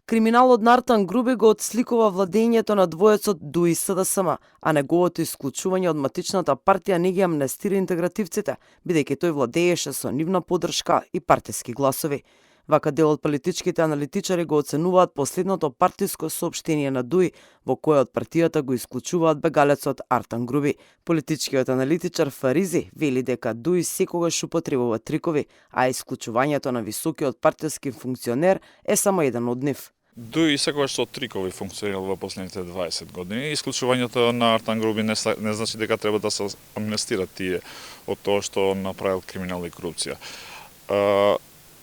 Криминалот на Артан Груби го отсликува владењето на двоецот ДУИ СДСМ, а неговото исклучување од матичната партија не ги амнестира интегративците, бидејќи тој владееше со нивна поддршка и партиски гласови. Вака дел од политичките аналитичари го оценуваат последното партиско соопштение на ДУИ, во кое од партијата го исклучуваат бегалецот Артан Груби. Политичкиот аналитичар Фаризи вели дека ДУИ секогаш употребува трикови, а исклучувањето на високиот партиски функционер е само еден од нив. ДУИ секогаш со трикови функционирал во последните 20 години. Исклучувањето на Артан Груби не значи дека треба да се амнестират тие од тоа што направил криминал и корупција.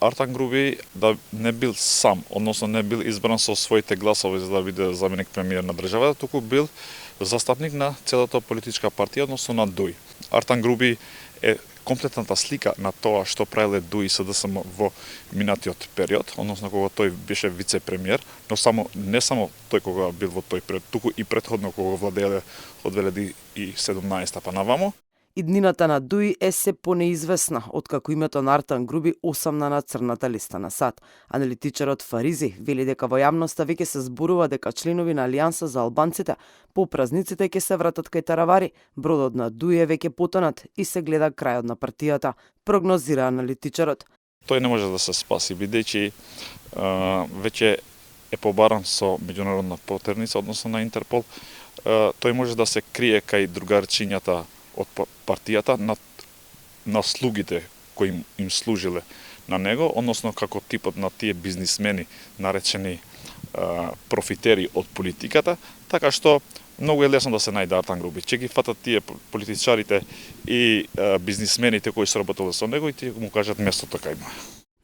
Артан Груби да не бил сам, односно не бил избран со своите гласови за да биде заменик премиер на државата, туку бил застапник на целата политичка партија, односно на ДУИ. Артан Груби е комплетната слика на тоа што правеле ДУИ СДСМ во минатиот период, односно кога тој беше вице-премиер, но не само тој кога бил во тој период, туку и претходно кога владееле од 2017 па наваму. Иднината на ДУИ е се понеизвестна, откако името на Артан Груби осамна на црната листа на САД. Аналитичарот Фаризи вели дека во јавноста веќе се зборува дека членови на Алијанса за албанците по празниците ќе се вратат кај Таравари, бродот на ДУИ е веќе потонат и се гледа крајот на партијата, прогнозира аналитичарот. Тој не може да се спаси, бидејќи веќе е побаран со меѓународна потерница, односно на Интерпол. Тој може да се крие кај другарчињата од партијата на слугите кои им служиле на него, односно како типот на тие бизнисмени наречени профитери од политиката, така што многу е лесно да се најде Артан Груби. Ќе ги фатат тие политичарите и бизнисмените кои соработувале со него и тие му кажат местото кај му.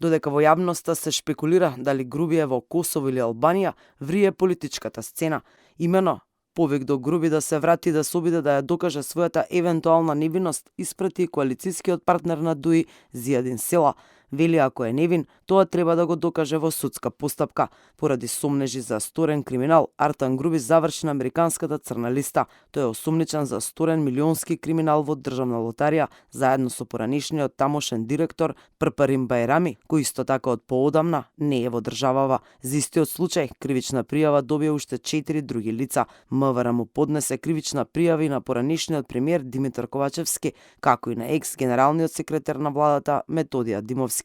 Додека во јавноста се шпекулира дали Груби е во Косово или Албанија, врие политичката сцена. Имено повик до Груби да се врати да се обиде да ја докаже својата евентуална невиност, испрати коалицискиот партнер на ДУИ Зијадин Села. Вели ако е невин, тоа треба да го докаже во судска постапка. Поради сомнежи за сторен криминал, Артан Груби заврши на американската црна листа. Тој е осумничен за сторен милионски криминал во државна лотарија, заедно со поранишниот тамошен директор Прпарим Бајрами, кој исто така од поодамна не е во државава. За истиот случај, кривична пријава добија уште 4 други лица. МВР му поднесе кривична пријава и на поранишниот премиер Димитар Ковачевски, како и на екс-генералниот секретар на владата Методија Димовски.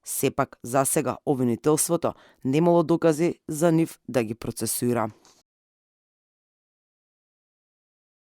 Сепак, засега, обвинителството немало докази за нив да ги процесуира.